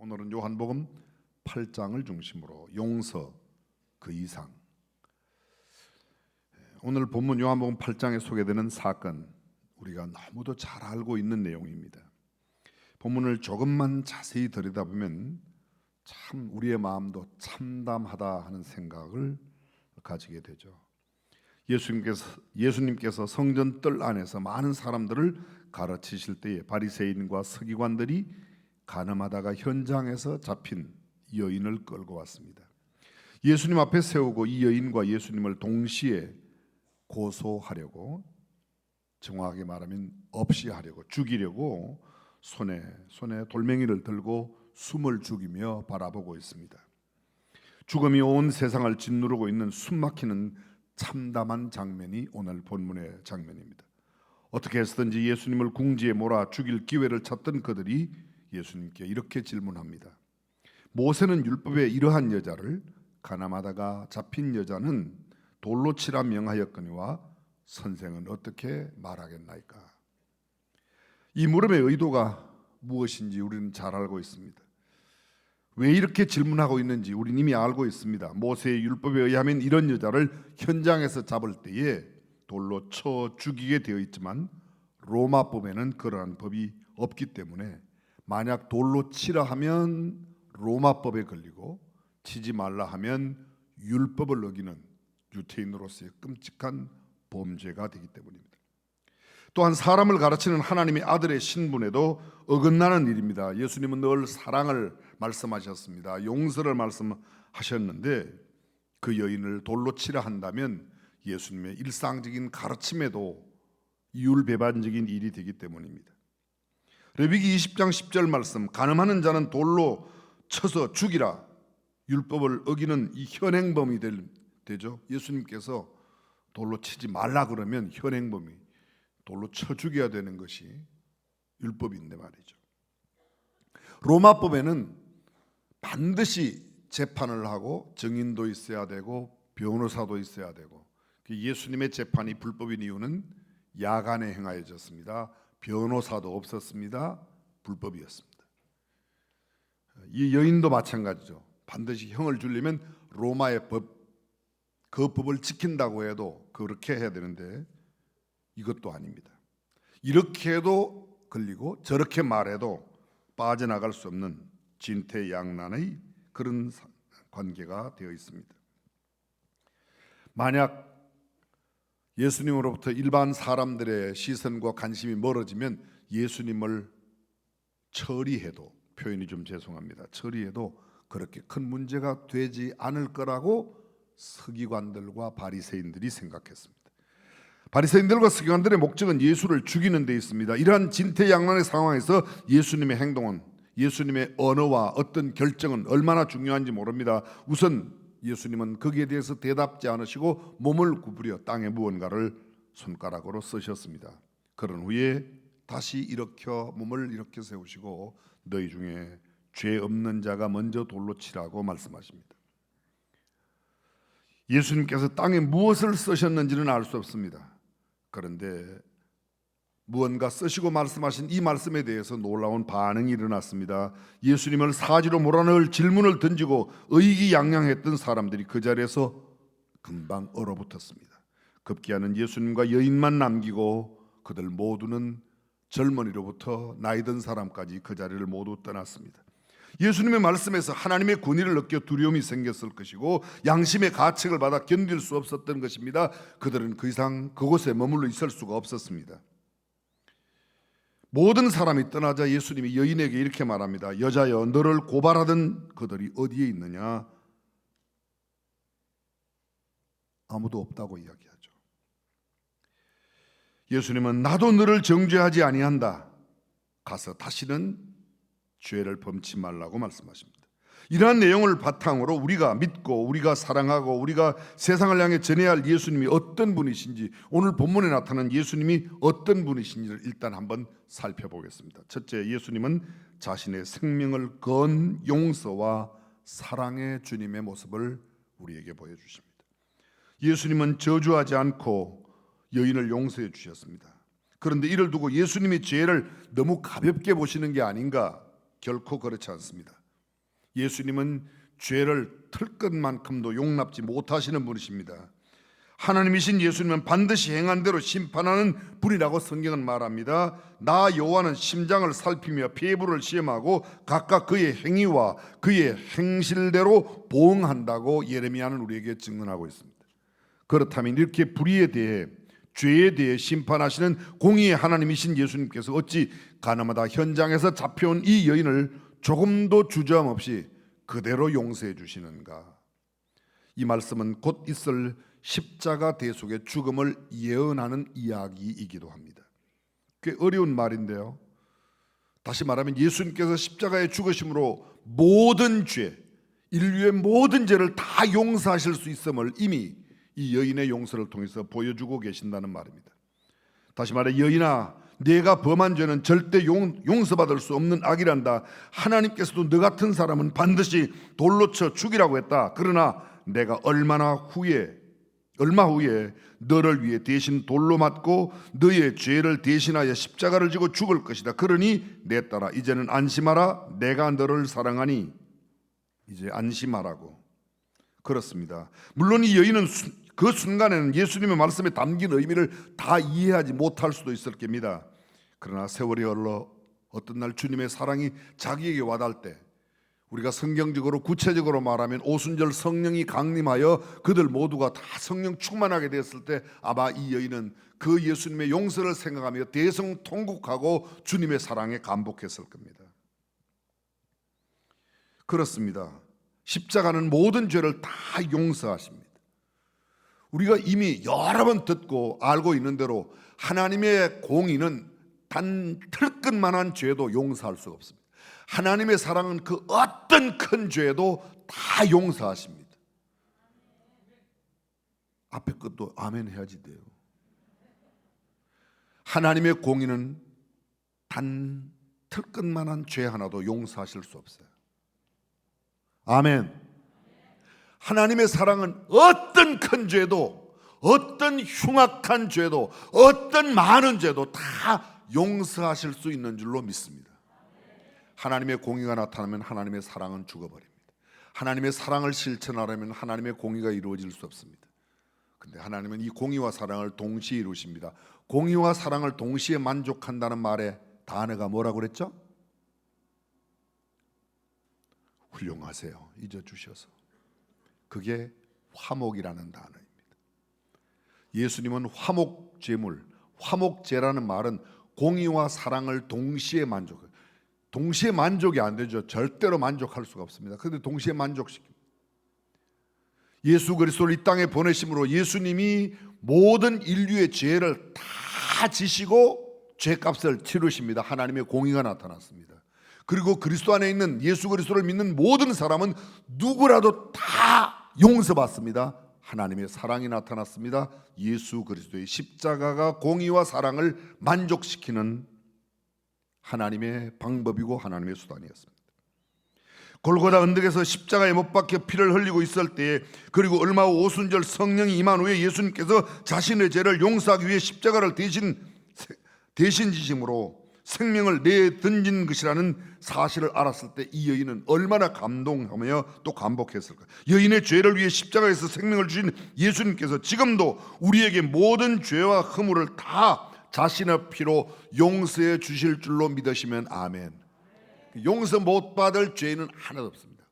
오늘은 요한복음 8장을 중심으로 용서 그 이상, 오늘 본문 요한복음 8장에 소개되는 사건, 우리가 너무도 잘 알고 있는 내용입니다. 본문을 조금만 자세히 들여다보면 참 우리의 마음도 참담하다 하는 생각을 가지게 되죠. 예수님께서 성전 뜰 안에서 많은 사람들을 가르치실 때에 바리새인과 서기관들이 간음하다가 현장에서 잡힌 여인을 끌고 왔습니다. 예수님 앞에 세우고 이 여인과 예수님을 동시에 고소하려고, 정확하게 말하면 없이 하려고, 죽이려고 손에 돌멩이를 들고 숨을 죽이며 바라보고 있습니다. 죽음이 온 세상을 짓누르고 있는 숨막히는 참담한 장면이 오늘 본문의 장면입니다. 어떻게 해서든지 예수님을 궁지에 몰아 죽일 기회를 찾던 그들이 예수님께 이렇게 질문합니다. 모세는 율법에 이러한 여자를 간암하다가 잡힌 여자는 돌로 치라 명하였거니와 선생은 어떻게 말하겠나이까? 이 물음의 의도가 무엇인지 우리는 잘 알고 있습니다. 왜 이렇게 질문하고 있는지 우리는 이미 알고 있습니다. 모세의 율법에 의하면 이런 여자를 현장에서 잡을 때에 돌로 쳐 죽이게 되어 있지만 로마법에는 그러한 법이 없기 때문에 만약 돌로 치라 하면 로마법에 걸리고 치지 말라 하면 율법을 어기는 유태인으로서의 끔찍한 범죄가 되기 때문입니다. 또한 사람을 가르치는 하나님의 아들의 신분에도 어긋나는 일입니다. 예수님은 늘 사랑을 말씀하셨습니다. 용서를 말씀하셨는데 그 여인을 돌로 치라 한다면 예수님의 일상적인 가르침에도 이율배반적인 일이 되기 때문입니다. 레위기 20장 10절 말씀, 간음하는 자는 돌로 쳐서 죽이라, 율법을 어기는 이 현행범이 되죠. 예수님께서 돌로 치지 말라 그러면 현행범이 돌로 쳐 죽여야 되는 것이 율법인데 말이죠. 로마법에는 반드시 재판을 하고 증인도 있어야 되고 변호사도 있어야 되고, 예수님의 재판이 불법인 이유는 야간에 행하여졌습니다. 변호사도 없었습니다. 불법이었습니다. 이 여인도 마찬가지죠. 반드시 형을 주려면 로마의 법, 그 법을 지킨다고 해도 그렇게 해야 되는데 이것도 아닙니다. 이렇게 해도 걸리고 저렇게 말해도 빠져나갈 수 없는 진퇴양난의 그런 관계가 되어 있습니다. 만약 예수님으로부터 일반 사람들의 시선과 관심이 멀어지면 예수님을 처리해도, 표현이 좀 죄송합니다, 처리해도 그렇게 큰 문제가 되지 않을 거라고 서기관들과 바리새인들이 생각했습니다. 바리새인들과 서기관들의 목적은 예수를 죽이는 데 있습니다. 이러한 진퇴양난의 상황에서 예수님의 행동은, 예수님의 언어와 어떤 결정은 얼마나 중요한지 모릅니다. 우선 예수님은 거기에 대해서 대답지 않으시고 몸을 구부려 땅에 무언가를 손가락으로 쓰셨습니다. 그런 후에 다시 일으켜 몸을 이렇게 세우시고 너희 중에 죄 없는 자가 먼저 돌로 치라고 말씀하십니다. 예수님께서 땅에 무엇을 쓰셨는지는 알 수 없습니다. 그런데 무언가 쓰시고 말씀하신 이 말씀에 대해서 놀라운 반응이 일어났습니다. 예수님을 사지로 몰아넣을 질문을 던지고 의기양양했던 사람들이 그 자리에서 금방 얼어붙었습니다. 급기야는 예수님과 여인만 남기고 그들 모두는 젊은이로부터 나이 든 사람까지 그 자리를 모두 떠났습니다. 예수님의 말씀에서 하나님의 권위를 느껴 두려움이 생겼을 것이고 양심의 가책을 받아 견딜 수 없었던 것입니다. 그들은 그 이상 그곳에 머물러 있을 수가 없었습니다. 모든 사람이 떠나자 예수님이 여인에게 이렇게 말합니다. 여자여, 너를 고발하던 그들이 어디에 있느냐? 아무도 없다고 이야기하죠. 예수님은 나도 너를 정죄하지 아니한다. 가서 다시는 죄를 범치 말라고 말씀하십니다. 이러한 내용을 바탕으로 우리가 믿고 우리가 사랑하고 우리가 세상을 향해 전해야 할 예수님이 어떤 분이신지, 오늘 본문에 나타난 예수님이 어떤 분이신지를 일단 한번 살펴보겠습니다. 첫째, 예수님은 자신의 생명을 건 용서와 사랑의 주님의 모습을 우리에게 보여주십니다. 예수님은 저주하지 않고 여인을 용서해 주셨습니다. 그런데 이를 두고 예수님이 죄를 너무 가볍게 보시는 게 아닌가? 결코 그렇지 않습니다. 예수님은 죄를 털끝만큼도 용납지 못하시는 분이십니다. 하나님이신 예수님은 반드시 행한 대로 심판하는 분이라고 성경은 말합니다. 나 여호와는 심장을 살피며 폐부를 시험하고 각각 그의 행위와 그의 행실대로 보응한다고 예레미야는 우리에게 증언하고 있습니다. 그렇다면 이렇게 불의에 대해, 죄에 대해 심판하시는 공의의 하나님이신 예수님께서 어찌 가나마다 현장에서 잡혀온 이 여인을 조금도 주저함 없이 그대로 용서해 주시는가? 이 말씀은 곧 있을 십자가 대속의 죽음을 예언하는 이야기이기도 합니다. 꽤 어려운 말인데요, 다시 말하면 예수님께서 십자가에 죽으심으로 모든 죄, 인류의 모든 죄를 다 용서하실 수 있음을 이미 이 여인의 용서를 통해서 보여주고 계신다는 말입니다. 다시 말해, 여인아, 내가 범한 죄는 절대 용서받을 수 없는 악이란다. 하나님께서도 너 같은 사람은 반드시 돌로 쳐 죽이라고 했다. 그러나 내가 얼마 후에 너를 위해 대신 돌로 맞고 너의 죄를 대신하여 십자가를 지고 죽을 것이다. 그러니 내 딸아, 이제는 안심하라. 내가 너를 사랑하니 이제 안심하라고. 그렇습니다. 물론 이 여인은 그 순간에는 예수님의 말씀에 담긴 의미를 다 이해하지 못할 수도 있을 겁니다. 그러나 세월이 흘러 어떤 날 주님의 사랑이 자기에게 와닿을 때, 우리가 성경적으로 구체적으로 말하면 오순절 성령이 강림하여 그들 모두가 다 성령 충만하게 되었을 때 아마 이 여인은 그 예수님의 용서를 생각하며 대성통곡하고 주님의 사랑에 감복했을 겁니다. 그렇습니다. 십자가는 모든 죄를 다 용서하십니다. 우리가 이미 여러 번 듣고 알고 있는 대로 하나님의 공의는 단 털끝만한 죄도 용서할 수가 없습니다. 하나님의 사랑은 그 어떤 큰 죄도 다 용서하십니다. 앞에 것도 아멘 해야지 돼요. 하나님의 공의는 단 털끝만한 죄 하나도 용서하실 수 없어요. 아멘. 하나님의 사랑은 어떤 큰 죄도, 어떤 흉악한 죄도, 어떤 많은 죄도 다 용서하실 수 있는 줄로 믿습니다. 하나님의 공의가 나타나면 하나님의 사랑은 죽어버립니다. 하나님의 사랑을 실천하려면 하나님의 공의가 이루어질 수 없습니다. 근데 하나님은 이 공의와 사랑을 동시에 이루십니다. 공의와 사랑을 동시에 만족한다는 말의 단어가 뭐라고 그랬죠? 훌륭하세요. 잊어주셔서. 그게 화목이라는 단어입니다. 예수님은 화목제물, 화목제라는 말은 공의와 사랑을 동시에 만족해요. 동시에 만족이 안 되죠. 절대로 만족할 수가 없습니다. 그런데 동시에 만족시킵니다. 예수 그리스도를 이 땅에 보내심으로 예수님이 모든 인류의 죄를 다 지시고 죄값을 치르십니다. 하나님의 공의가 나타났습니다. 그리고 그리스도 안에 있는 예수 그리스도를 믿는 모든 사람은 누구라도 다 용서받습니다. 하나님의 사랑이 나타났습니다. 예수 그리스도의 십자가가 공의와 사랑을 만족시키는 하나님의 방법이고 하나님의 수단이었습니다. 골고다 언덕에서 십자가에 못 박혀 피를 흘리고 있을 때에, 그리고 얼마 후 오순절 성령이 임한 후에 예수님께서 자신의 죄를 용서하기 위해 십자가를 대신 지심으로 생명을 내던진 것이라는 사실을 알았을 때 이 여인은 얼마나 감동하며 또 감복했을까. 여인의 죄를 위해 십자가에서 생명을 주신 예수님께서 지금도 우리에게 모든 죄와 허물을 다 자신의 피로 용서해 주실 줄로 믿으시면 아멘. 용서 못 받을 죄는 하나도 없습니다.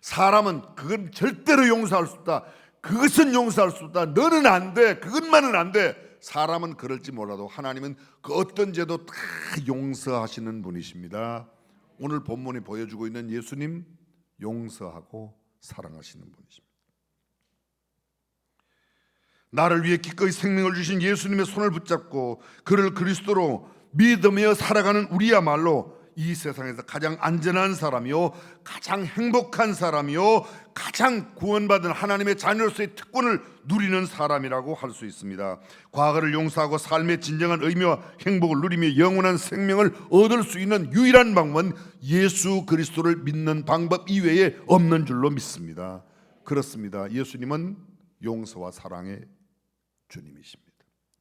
사람은 그건 절대로 용서할 수 없다, 그것은 용서할 수 없다, 너는 안 돼, 그것만은 안 돼. 사람은 그럴지 몰라도 하나님은 그 어떤 죄도 다 용서하시는 분이십니다. 오늘 본문이 보여주고 있는 예수님, 용서하고 사랑하시는 분이십니다. 나를 위해 기꺼이 생명을 주신 예수님의 손을 붙잡고 그를 그리스도로 믿으며 살아가는 우리야말로 이 세상에서 가장 안전한 사람이요, 가장 행복한 사람이요, 가장 구원받은 하나님의 자녀로서의 특권을 누리는 사람이라고 할 수 있습니다. 과거를 용서하고 삶의 진정한 의미와 행복을 누리며 영원한 생명을 얻을 수 있는 유일한 방법은 예수 그리스도를 믿는 방법 이외에 없는 줄로 믿습니다. 그렇습니다. 예수님은 용서와 사랑의 주님이십니다.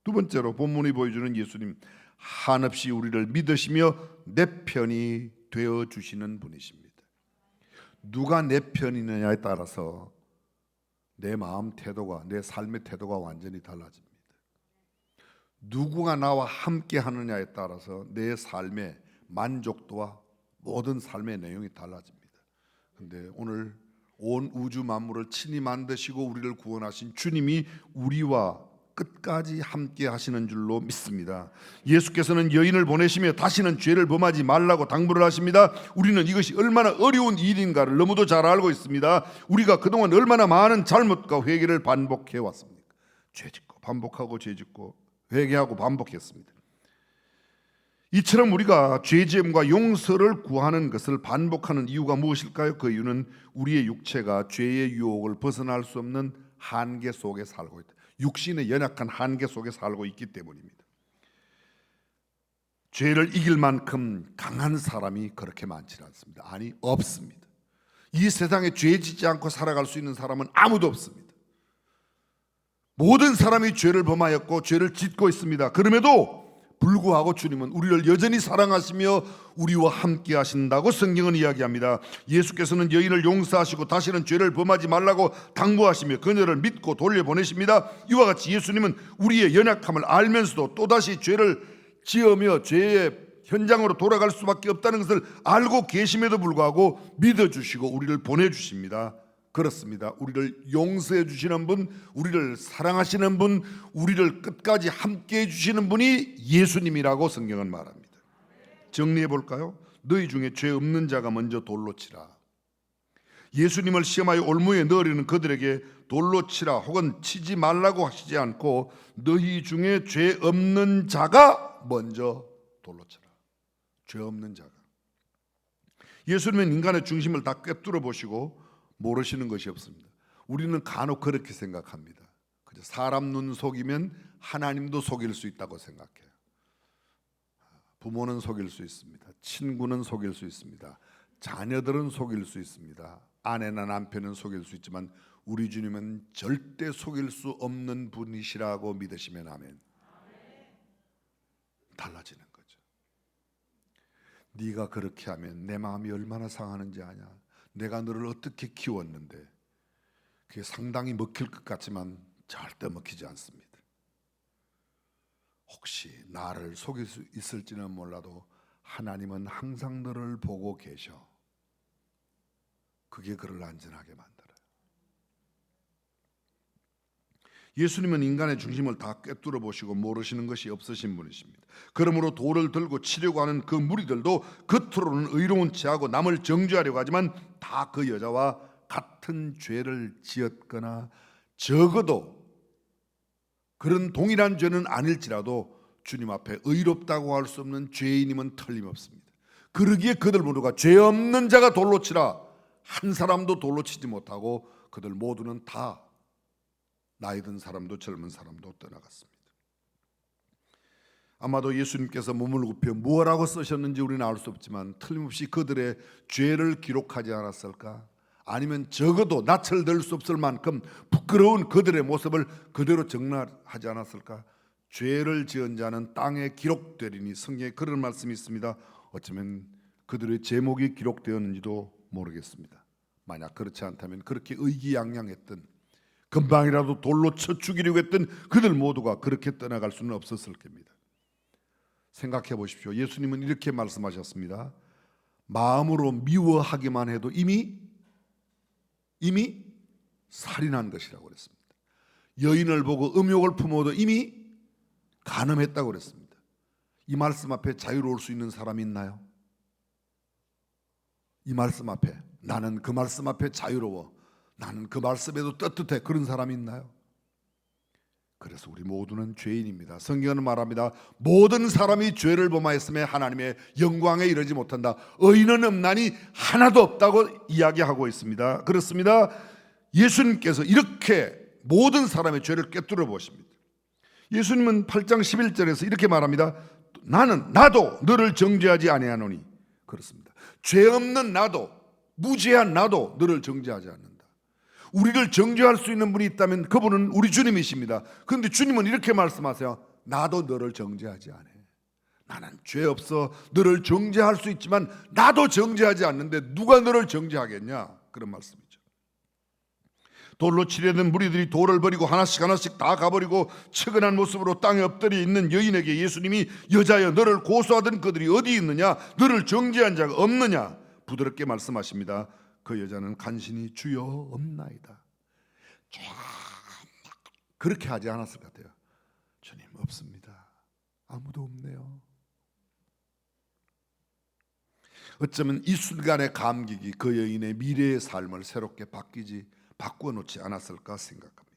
두 번째로 본문이 보여주는 예수님, 한없이 우리를 믿으시며 내 편이 되어주시는 분이십니다. 누가 내 편이느냐에 따라서 내 마음 태도가, 내 삶의 태도가 완전히 달라집니다. 누구가 나와 함께 하느냐에 따라서 내 삶의 만족도와 모든 삶의 내용이 달라집니다. 그런데 오늘 온 우주 만물을 친히 만드시고 우리를 구원하신 주님이 우리와 끝까지 함께 하시는 줄로 믿습니다. 예수께서는 여인을 보내시며 다시는 죄를 범하지 말라고 당부를 하십니다. 우리는 이것이 얼마나 어려운 일인가를 너무도 잘 알고 있습니다. 우리가 그동안 얼마나 많은 잘못과 회개를 반복해 왔습니까? 죄짓고 반복하고 죄짓고 회개하고 반복했습니다. 이처럼 우리가 죄지음과 용서를 구하는 것을 반복하는 이유가 무엇일까요? 그 이유는 우리의 육체가 죄의 유혹을 벗어날 수 없는 한계 속에 살고 있다. 육신의 연약한 한계 속에 살고 있기 때문입니다. 죄를 이길 만큼 강한 사람이 그렇게 많지 않습니다. 아니, 없습니다. 이 세상에 죄 짓지 않고 살아갈 수 있는 사람은 아무도 없습니다. 모든 사람이 죄를 범하였고 죄를 짓고 있습니다. 그럼에도 불구하고 주님은 우리를 여전히 사랑하시며 우리와 함께 하신다고 성경은 이야기합니다. 예수께서는 여인을 용서하시고 다시는 죄를 범하지 말라고 당부하시며 그녀를 믿고 돌려보내십니다. 이와 같이 예수님은 우리의 연약함을 알면서도 또다시 죄를 지으며 죄의 현장으로 돌아갈 수밖에 없다는 것을 알고 계심에도 불구하고 믿어주시고 우리를 보내주십니다. 그렇습니다. 우리를 용서해 주시는 분, 우리를 사랑하시는 분, 우리를 끝까지 함께 해주시는 분이 예수님이라고 성경은 말합니다. 정리해 볼까요? 너희 중에 죄 없는 자가 먼저 돌로 치라. 예수님을 시험하여 올무에 넣으려는 그들에게 돌로 치라 혹은 치지 말라고 하시지 않고 너희 중에 죄 없는 자가 먼저 돌로 치라. 죄 없는 자가. 예수님은 인간의 중심을 다 꿰뚫어 보시고 모르시는 것이 없습니다. 우리는 간혹 그렇게 생각합니다. 사람 눈 속이면 하나님도 속일 수 있다고 생각해요. 부모는 속일 수 있습니다. 친구는 속일 수 있습니다. 자녀들은 속일 수 있습니다. 아내나 남편은 속일 수 있지만 우리 주님은 절대 속일 수 없는 분이시라고 믿으시면 아멘. 달라지는 거죠. 네가 그렇게 하면 내 마음이 얼마나 상하는지 아냐. 내가 너를 어떻게 키웠는데. 그게 상당히 먹힐 것 같지만 절대 먹히지 않습니다. 혹시 나를 속일 수 있을지는 몰라도 하나님은 항상 너를 보고 계셔. 그게 그를 안전하게 만들어요. 예수님은 인간의 중심을 다 꿰뚫어 보시고 모르시는 것이 없으신 분이십니다. 그러므로 돌을 들고 치려고 하는 그 무리들도 겉으로는 의로운 체하고 남을 정죄하려고 하지만 다 그 여자와 같은 죄를 지었거나 적어도 그런 동일한 죄는 아닐지라도 주님 앞에 의롭다고 할 수 없는 죄인임은 틀림없습니다. 그러기에 그들 모두가 죄 없는 자가 돌로 치라. 한 사람도 돌로 치지 못하고 그들 모두는 다 나이 든 사람도 젊은 사람도 떠나갔습니다. 아마도 예수님께서 몸을 굽혀 무엇라고 쓰셨는지 우리는 알 수 없지만 틀림없이 그들의 죄를 기록하지 않았을까? 아니면 적어도 낯을 들 수 없을 만큼 부끄러운 그들의 모습을 그대로 정리하지 않았을까? 죄를 지은 자는 땅에 기록되리니 성경에 그런 말씀이 있습니다. 어쩌면 그들의 제목이 기록되었는지도 모르겠습니다. 만약 그렇지 않다면 그렇게 의기양양했던 금방이라도 돌로 쳐 죽이려고 했던 그들 모두가 그렇게 떠나갈 수는 없었을 겁니다. 생각해 보십시오. 예수님은 이렇게 말씀하셨습니다. 마음으로 미워하기만 해도 이미 살인한 것이라고 그랬습니다. 여인을 보고 음욕을 품어도 이미 간음했다고 그랬습니다. 이 말씀 앞에 자유로울 수 있는 사람이 있나요? 이 말씀 앞에 나는 그 말씀 앞에 자유로워, 나는 그 말씀에도 떳떳해, 그런 사람이 있나요? 그래서 우리 모두는 죄인입니다. 성경은 말합니다. 모든 사람이 죄를 범하였음에 하나님의 영광에 이르지 못한다. 의인은 없나니 하나도 없다고 이야기하고 있습니다. 그렇습니다. 예수님께서 이렇게 모든 사람의 죄를 꿰뚫어 보십니다. 예수님은 8장 11절에서 이렇게 말합니다. 나도 너를 정죄하지 아니하노니. 그렇습니다. 죄 없는 나도, 무죄한 나도 너를 정죄하지 않는다. 우리를 정죄할 수 있는 분이 있다면 그분은 우리 주님이십니다. 그런데 주님은 이렇게 말씀하세요. 나도 너를 정죄하지 않아. 나는 죄 없어 너를 정죄할 수 있지만 나도 정죄하지 않는데 누가 너를 정죄하겠냐, 그런 말씀이죠. 돌로 치려던 무리들이 돌을 버리고 하나씩 하나씩 다 가버리고 측은한 모습으로 땅에 엎드려 있는 여인에게 예수님이 여자여 너를 고소하던 그들이 어디 있느냐, 너를 정죄한 자가 없느냐 부드럽게 말씀하십니다. 그 여자는 간신히 주여 없나이다. 그렇게 하지 않았을 것 같아요. 주님 없습니다. 아무도 없네요. 어쩌면 이 순간의 감격이 그 여인의 미래의 삶을 새롭게 바꾸어 놓지 않았을까 생각합니다.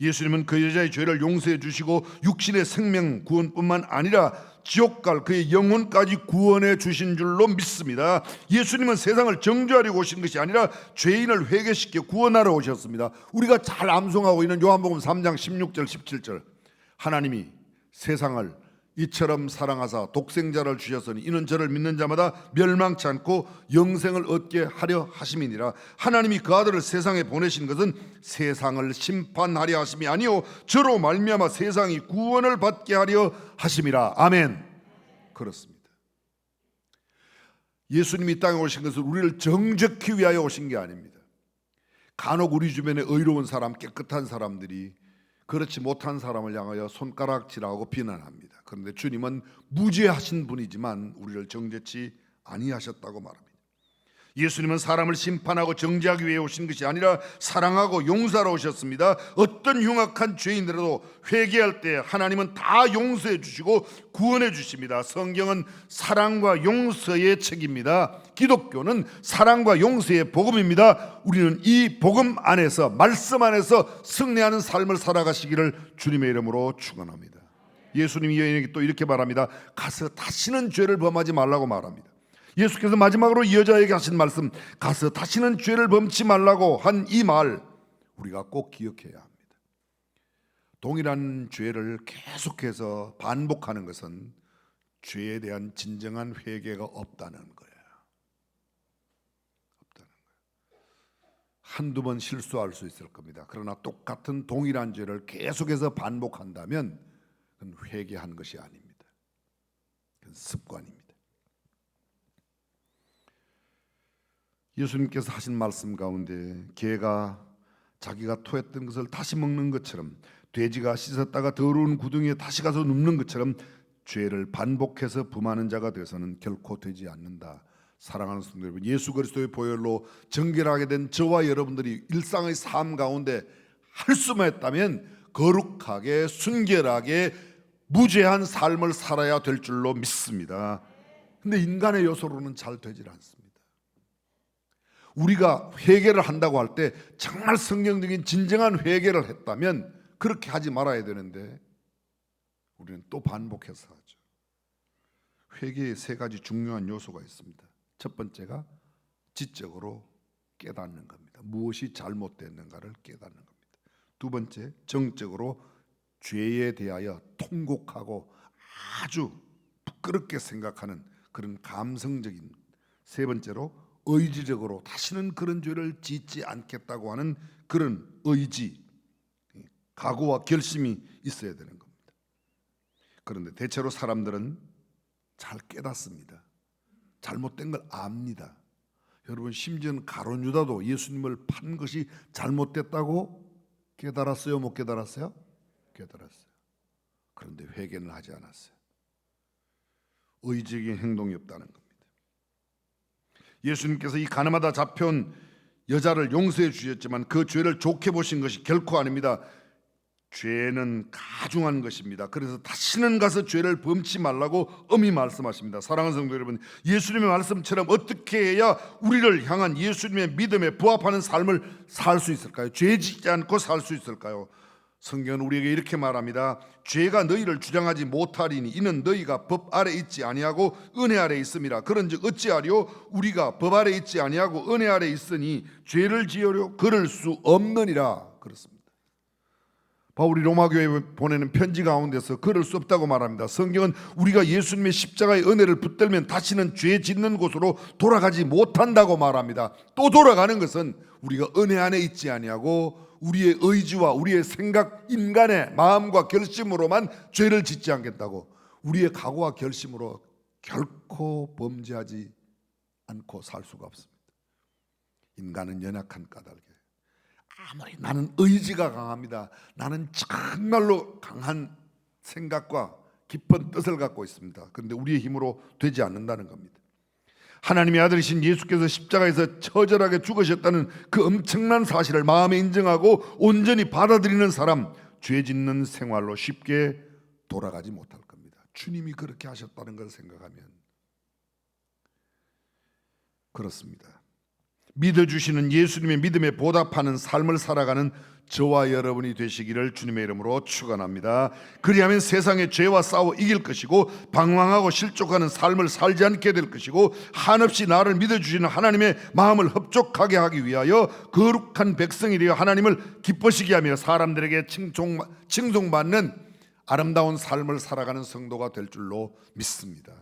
예수님은 그 여자의 죄를 용서해 주시고 육신의 생명 구원뿐만 아니라 지옥 갈 그의 영혼까지 구원해 주신 줄로 믿습니다. 예수님은 세상을 정죄하려고 오신 것이 아니라 죄인을 회개시켜 구원하러 오셨습니다. 우리가 잘 암송하고 있는 요한복음 3장 16절 17절, 하나님이 세상을 이처럼 사랑하사 독생자를 주셨으니 이는 저를 믿는 자마다 멸망치 않고 영생을 얻게 하려 하심이니라. 하나님이 그 아들을 세상에 보내신 것은 세상을 심판하려 하심이 아니요 저로 말미암아 세상이 구원을 받게 하려 하심이라. 아멘. 그렇습니다. 예수님이 이 땅에 오신 것은 우리를 정죄하기 위하여 오신 게 아닙니다. 간혹 우리 주변에 의로운 사람, 깨끗한 사람들이 그렇지 못한 사람을 향하여 손가락질하고 비난합니다. 그런데 주님은 무죄하신 분이지만 우리를 정죄치 아니하셨다고 말합니다. 예수님은 사람을 심판하고 정죄하기 위해 오신 것이 아니라 사랑하고 용서하러 오셨습니다. 어떤 흉악한 죄인들도 회개할 때 하나님은 다 용서해 주시고 구원해 주십니다. 성경은 사랑과 용서의 책입니다. 기독교는 사랑과 용서의 복음입니다. 우리는 이 복음 안에서, 말씀 안에서 승리하는 삶을 살아가시기를 주님의 이름으로 축원합니다. 예수님이 여인에게 또 이렇게 말합니다. 가서 다시는 죄를 범하지 말라고 말합니다. 예수께서 마지막으로 이 여자에게 하신 말씀, 가서 다시는 죄를 범치 말라고 한 이 말 우리가 꼭 기억해야 합니다. 동일한 죄를 계속해서 반복하는 것은 죄에 대한 진정한 회개가 없다는 거예요. 한두 번 실수할 수 있을 겁니다. 그러나 똑같은 동일한 죄를 계속해서 반복한다면 그건 회개한 것이 아닙니다. 그건 습관입니다. 예수님께서 하신 말씀 가운데 개가 자기가 토했던 것을 다시 먹는 것처럼, 돼지가 씻었다가 더러운 구덩이에 다시 가서 눕는 것처럼 죄를 반복해서 범하는 자가 되어서는 결코 되지 않는다. 사랑하는 성도 여러분, 예수 그리스도의 보혈로 정결하게 된 저와 여러분들이 일상의 삶 가운데 할 수만 있다면 거룩하게 순결하게 무죄한 삶을 살아야 될 줄로 믿습니다. 근데 인간의 요소로는 잘 되질 않습니다. 우리가 회개를 한다고 할 때 정말 성경적인 진정한 회개를 했다면 그렇게 하지 말아야 되는데 우리는 또 반복해서 하죠. 회개에 세 가지 중요한 요소가 있습니다. 첫 번째가 지적으로 깨닫는 겁니다. 무엇이 잘못됐는가를 깨닫는 겁니다. 두 번째, 정적으로 죄에 대하여 통곡하고 아주 부끄럽게 생각하는 그런 감성적인, 세 번째로 의지적으로 다시는 그런 죄를 짓지 않겠다고 하는 그런 의지, 각오와 결심이 있어야 되는 겁니다. 그런데 대체로 사람들은 잘 깨닫습니다. 잘못된 걸 압니다. 여러분, 심지어는 가룟 유다도 예수님을 판 것이 잘못됐다고 깨달았어요? 못 깨달았어요? 깨달았어요. 그런데 회개는 하지 않았어요. 의지적인 행동이 없다는 겁니다. 예수님께서 이 가늠하다 잡혀온 여자를 용서해 주셨지만 그 죄를 좋게 보신 것이 결코 아닙니다. 죄는 가중한 것입니다. 그래서 다시는 가서 죄를 범치 말라고 엄히 말씀하십니다. 사랑하는 성도 여러분, 예수님의 말씀처럼 어떻게 해야 우리를 향한 예수님의 믿음에 부합하는 삶을 살 수 있을까요? 죄 짓지 않고 살 수 있을까요? 성경은 우리에게 이렇게 말합니다. 죄가 너희를 주장하지 못하리니 이는 너희가 법 아래 있지 아니하고 은혜 아래 있음이라. 그런즉 어찌하리요? 우리가 법 아래 있지 아니하고 은혜 아래 있으니 죄를 지으려 그럴 수 없느니라. 그렇습니다. 바울이 로마교회에 보내는 편지 가운데서 그럴 수 없다고 말합니다. 성경은 우리가 예수님의 십자가의 은혜를 붙들면 다시는 죄 짓는 곳으로 돌아가지 못한다고 말합니다. 또 돌아가는 것은 우리가 은혜 안에 있지 아니하고 우리의 의지와 우리의 생각, 인간의 마음과 결심으로만 죄를 짓지 않겠다고. 우리의 각오와 결심으로 결코 범죄하지 않고 살 수가 없습니다. 인간은 연약한 까닭에 아무리 나는 의지가 강합니다. 나는 정말로 강한 생각과 깊은 뜻을 갖고 있습니다. 그런데 우리의 힘으로 되지 않는다는 겁니다. 하나님의 아들이신 예수께서 십자가에서 처절하게 죽으셨다는 그 엄청난 사실을 마음에 인정하고 온전히 받아들이는 사람, 죄 짓는 생활로 쉽게 돌아가지 못할 겁니다. 주님이 그렇게 하셨다는 걸 생각하면 그렇습니다. 믿어주시는 예수님의 믿음에 보답하는 삶을 살아가는 저와 여러분이 되시기를 주님의 이름으로 축원합니다. 그리하면 세상의 죄와 싸워 이길 것이고 방황하고 실족하는 삶을 살지 않게 될 것이고 한없이 나를 믿어주시는 하나님의 마음을 흡족하게 하기 위하여 거룩한 백성이 되어 하나님을 기쁘시게 하며 사람들에게 칭송받는 아름다운 삶을 살아가는 성도가 될 줄로 믿습니다.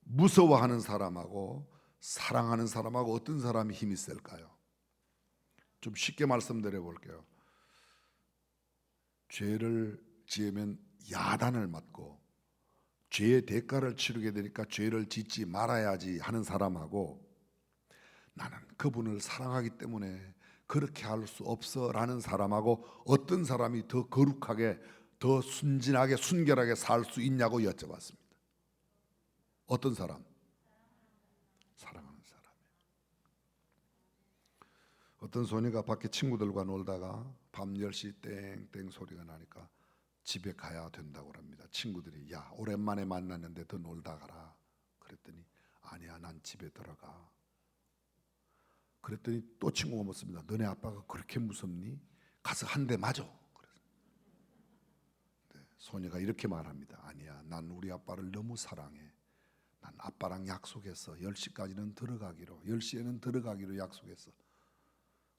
무서워하는 사람하고 사랑하는 사람하고 어떤 사람이 힘이 셀까요? 좀 쉽게 말씀드려 볼게요. 죄를 지으면 야단을 맞고 죄의 대가를 치르게 되니까 죄를 짓지 말아야지 하는 사람하고 나는 그분을 사랑하기 때문에 그렇게 할 수 없어 라는 사람하고 어떤 사람이 더 거룩하게 더 순진하게 순결하게 살 수 있냐고 여쭤봤습니다. 어떤 사람? 사랑하는 사람. 어떤 소녀가 밖에 친구들과 놀다가 밤 10시 땡땡 소리가 나니까 집에 가야 된다고 합니다. 친구들이 야 오랜만에 만났는데 더 놀다 가라. 그랬더니 아니야 난 집에 들어가. 그랬더니 또 친구가 묻습니다. 너네 아빠가 그렇게 무섭니? 가서 한 대 맞아. 네, 소녀가 이렇게 말합니다. 아니야 난 우리 아빠를 너무 사랑해. 난 아빠랑 약속했어. 10시까지는 들어가기로 10시에는 들어가기로 약속했어.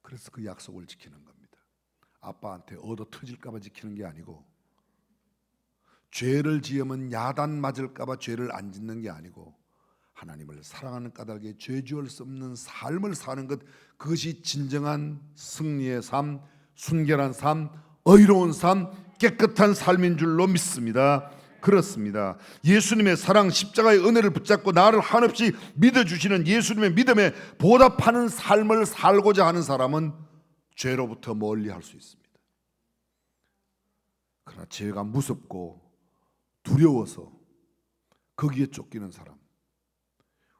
그래서 그 약속을 지키는 겁니다. 아빠한테 얻어 터질까 봐 지키는 게 아니고 죄를 지으면 야단 맞을까 봐 죄를 안 짓는 게 아니고 하나님을 사랑하는 까닭에 죄 지을 수 없는 삶을 사는 것, 그것이 진정한 승리의 삶, 순결한 삶, 의로운 삶, 깨끗한 삶인 줄로 믿습니다. 그렇습니다. 예수님의 사랑, 십자가의 은혜를 붙잡고 나를 한없이 믿어주시는 예수님의 믿음에 보답하는 삶을 살고자 하는 사람은 죄로부터 멀리 할 수 있습니다. 그러나 죄가 무섭고 두려워서 거기에 쫓기는 사람,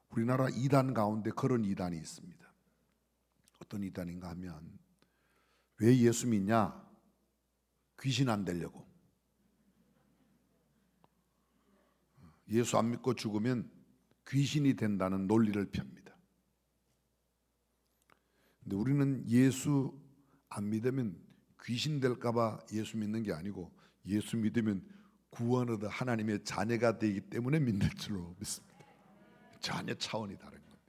우리나라 이단 가운데 그런 이단이 있습니다. 어떤 이단인가 하면 왜 예수 믿냐? 귀신 안 되려고. 예수 안 믿고 죽으면 귀신이 된다는 논리를 펴니다. 근데 우리는 예수 안 믿으면 귀신 될까 봐 예수 믿는 게 아니고 예수 믿으면 구원 얻어 하나님의 자녀가 되기 때문에 믿는 줄로 믿습니다. 자녀 차원이 다른 겁니다.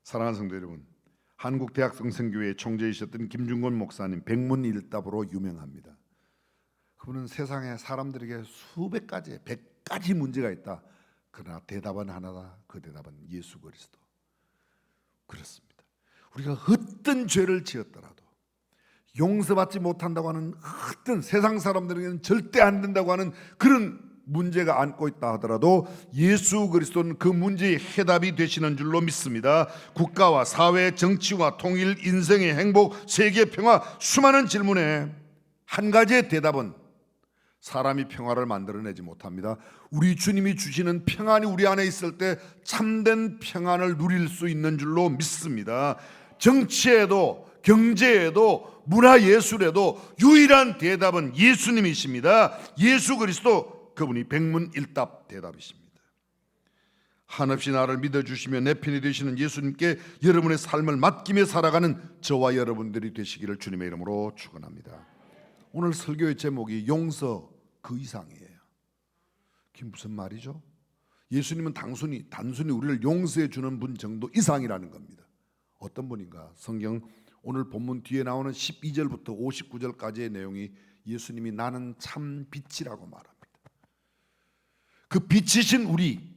사랑하는 성도 여러분, 한국대학성성교회 총재이셨던 김중건 목사님 백문일답으로 유명합니다. 그분은 세상에 사람들에게 수백 가지, 100가지 문제가 있다. 그러나 대답은 하나다. 그 대답은 예수 그리스도. 그렇습니다. 우리가 어떤 죄를 지었더라도 용서받지 못한다고 하는 어떤 세상 사람들에게는 절대 안 된다고 하는 그런 문제가 안고 있다 하더라도 예수 그리스도는 그 문제의 해답이 되시는 줄로 믿습니다. 국가와 사회, 정치와 통일, 인생의 행복, 세계 평화, 수많은 질문에 한 가지의 대답은 사람이 평화를 만들어내지 못합니다. 우리 주님이 주시는 평안이 우리 안에 있을 때 참된 평안을 누릴 수 있는 줄로 믿습니다. 정치에도 경제에도 문화예술에도 유일한 대답은 예수님이십니다. 예수 그리스도, 그분이 백문일답 대답이십니다. 한없이 나를 믿어주시며 내 편이 되시는 예수님께 여러분의 삶을 맡기며 살아가는 저와 여러분들이 되시기를 주님의 이름으로 축원합니다. 오늘 설교의 제목이 용서 그 이상이에요. 그게 무슨 말이죠? 예수님은 단순히 우리를 용서해 주는 분 정도 이상이라는 겁니다. 어떤 분인가? 성경 오늘 본문 뒤에 나오는 12절부터 59절까지의 내용이 예수님이 나는 참 빛이라고 말합니다. 그 빛이신 우리,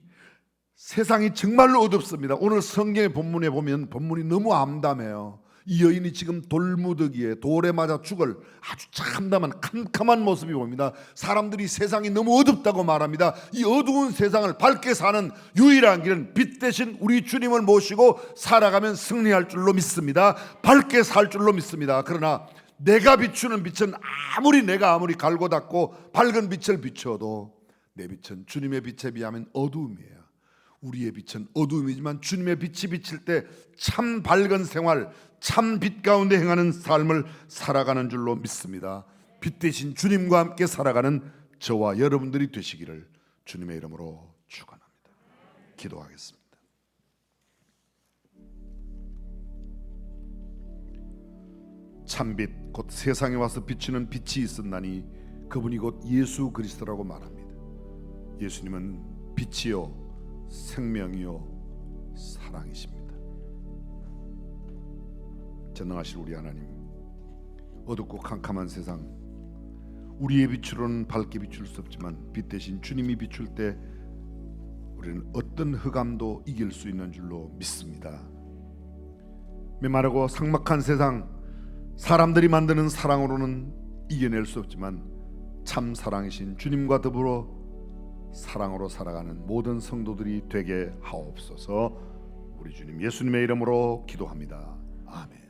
세상이 정말로 어둡습니다. 오늘 성경의 본문에 보면 본문이 너무 암담해요. 이 여인이 지금 돌무더기에 돌에 맞아 죽을 아주 참담한 캄캄한 모습이 보입니다. 사람들이 세상이 너무 어둡다고 말합니다. 이 어두운 세상을 밝게 사는 유일한 길은 빛 대신 우리 주님을 모시고 살아가면 승리할 줄로 믿습니다. 밝게 살 줄로 믿습니다. 그러나 내가 비추는 빛은 내가 아무리 갈고 닦고 밝은 빛을 비추어도 내 빛은 주님의 빛에 비하면 어두움이에요. 우리의 빛은 어두움이지만 주님의 빛이 비칠 때 참 밝은 생활, 참 빛 가운데 행하는 삶을 살아가는 줄로 믿습니다. 빛 대신 주님과 함께 살아가는 저와 여러분들이 되시기를 주님의 이름으로 축원합니다. 기도하겠습니다. 참빛 곧 세상에 와서 비추는 빛이 있었나니 그분이 곧 예수 그리스도라고 말합니다. 예수님은 빛이요 생명이요 사랑이십니다. 전능하실 우리 하나님, 어둡고 캄캄한 세상, 우리의 빛으로는 밝게 비출 수 없지만 빛 대신 주님이 비출 때 우리는 어떤 흑암도 이길 수 있는 줄로 믿습니다. 메마르고 삭막한 세상, 사람들이 만드는 사랑으로는 이겨낼 수 없지만 참 사랑이신 주님과 더불어 사랑으로 살아가는 모든 성도들이 되게 하옵소서. 우리 주님 예수님의 이름으로 기도합니다. 아멘.